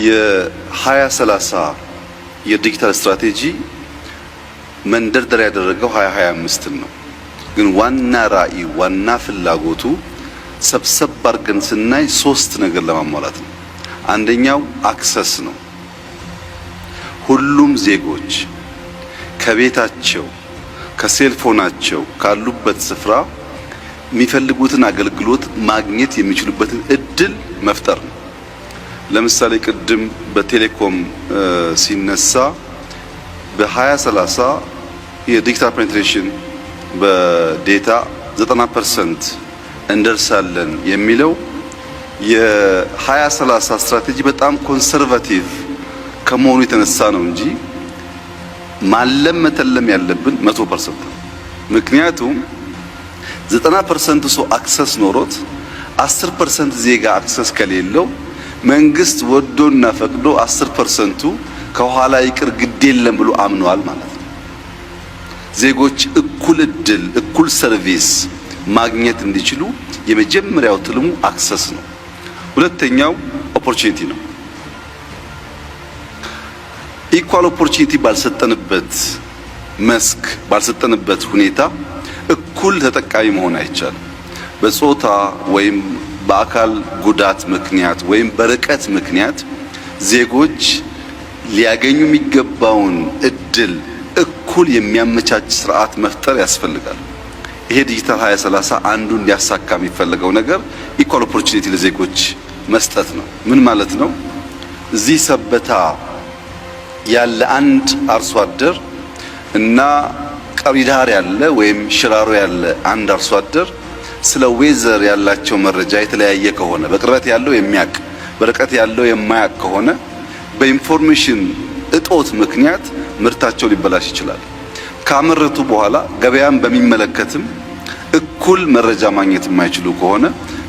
የ2030 የዲጂታል ስትራቴጂ መንደርደሪያ ያደረገው 2025 ነው። ግን ዋና ራዕይ ዋና ፍላጎቱ ሰብሰብ አድርገን ስናይ ሶስት ነገር ለማሟላት ነው። አንደኛው አክሰስ ነው። ሁሉም ዜጎች ከቤታቸው ከሴልፎናቸው ካሉበት ስፍራ የሚፈልጉትን አገልግሎት ማግኘት የሚችሉበትን እድል መፍጠር ነው። ለምሳሌ ቅድም በቴሌኮም ሲነሳ በ2030 የዲጂታል ፔኔትሬሽን በዴታ 90% እንደርሳለን የሚለው የ2030 ስትራቴጂ በጣም ኮንሰርቫቲቭ ከመሆኑ የተነሳ ነው እንጂ ማለም መተለም ያለብን 100% ነው። ምክንያቱም 90% ሰው አክሰስ ኖሮት 10% ዜጋ አክሰስ ከሌለው መንግስት ወዶና ፈቅዶ 10%ቱ ከኋላ ይቅር ግድ የለም ብሎ አምኗል ማለት ነው። ዜጎች እኩል እድል እኩል ሰርቪስ ማግኘት እንዲችሉ የመጀመሪያው ትልሙ አክሰስ ነው። ሁለተኛው ኦፖርቹኒቲ ነው። ኢኳል ኦፖርቹኒቲ ባልሰጠንበት መስክ ባልሰጠንበት ሁኔታ እኩል ተጠቃሚ መሆን አይቻልም። በጾታ ወይም በአካል ጉዳት ምክንያት ወይም በርቀት ምክንያት ዜጎች ሊያገኙ የሚገባውን እድል እኩል የሚያመቻች ስርዓት መፍጠር ያስፈልጋል። ይሄ ዲጂታል 2030 አንዱ እንዲያሳካ የሚፈልገው ነገር ኢኳል ኦፖርቹኒቲ ለዜጎች መስጠት ነው። ምን ማለት ነው? እዚህ ሰበታ ያለ አንድ አርሶ አደር እና ቀሪዳር ያለ ወይም ሽራሮ ያለ አንድ አርሶ አደር ስለ ዌዘር ያላቸው መረጃ የተለያየ ከሆነ በቅርበት ያለው የሚያቅ በርቀት ያለው የማያቅ ከሆነ በኢንፎርሜሽን እጦት ምክንያት ምርታቸው ሊበላሽ ይችላል። ካመረቱ በኋላ ገበያን በሚመለከትም እኩል መረጃ ማግኘት የማይችሉ ከሆነ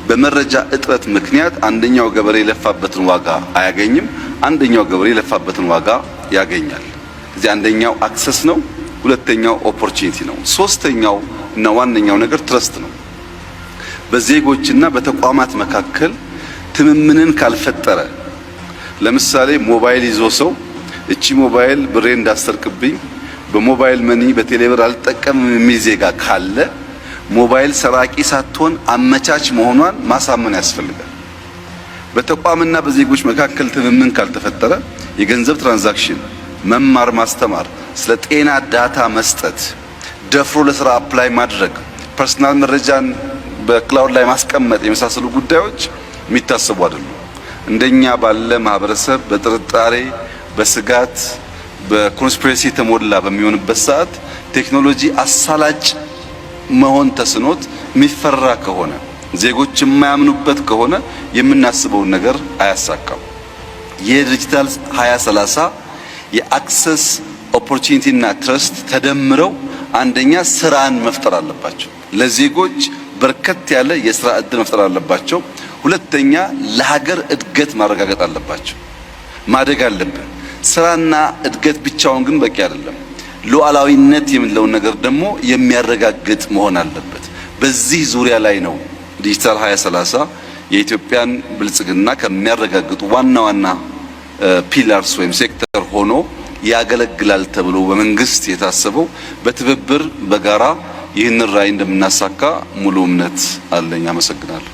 በመረጃ እጥረት ምክንያት አንደኛው ገበሬ የለፋበትን ዋጋ አያገኝም፣ አንደኛው ገበሬ የለፋበትን ዋጋ ያገኛል። እዚህ አንደኛው አክሰስ ነው፣ ሁለተኛው ኦፖርቹኒቲ ነው። ሶስተኛው እና ዋነኛው ነገር ትረስት ነው። በዜጎችና በተቋማት መካከል ትምምንን ካልፈጠረ ለምሳሌ ሞባይል ይዞ ሰው እቺ ሞባይል ብሬ እንዳሰርቅብኝ በሞባይል መኒ በቴሌብር አልጠቀምም የሚል ዜጋ ካለ ሞባይል ሰራቂ ሳትሆን አመቻች መሆኗን ማሳመን ያስፈልጋል። በተቋምና በዜጎች መካከል ትምምን ካልተፈጠረ የገንዘብ ትራንዛክሽን፣ መማር ማስተማር፣ ስለ ጤና ዳታ መስጠት፣ ደፍሮ ለስራ አፕላይ ማድረግ፣ ፐርሰናል መረጃን በክላውድ ላይ ማስቀመጥ የመሳሰሉ ጉዳዮች የሚታሰቡ አይደሉም። እንደኛ ባለ ማህበረሰብ በጥርጣሬ በስጋት በኮንስፒሬሲ ተሞላ በሚሆንበት ሰዓት ቴክኖሎጂ አሳላጭ መሆን ተስኖት የሚፈራ ከሆነ ዜጎች የማያምኑበት ከሆነ የምናስበውን ነገር አያሳካም። የዲጂታል 2030 የአክሰስ ኦፖርቹኒቲ እና ትረስት ተደምረው አንደኛ ስራን መፍጠር አለባቸው። ለዜጎች በርከት ያለ የስራ እድል መፍጠር አለባቸው። ሁለተኛ ለሀገር እድገት ማረጋገጥ አለባቸው። ማደግ አለብን። ስራና እድገት ብቻውን ግን በቂ አይደለም። ሉዓላዊነት የምንለውን ነገር ደግሞ የሚያረጋግጥ መሆን አለበት። በዚህ ዙሪያ ላይ ነው ዲጂታል 2030 የኢትዮጵያን ብልጽግና ከሚያረጋግጡ ዋና ዋና ፒላርስ ወይም ሴክተር ሆኖ ያገለግላል ተብሎ በመንግስት የታሰበው። በትብብር በጋራ ይህንን ራዕይ እንደምናሳካ ሙሉ እምነት አለኝ። አመሰግናለሁ።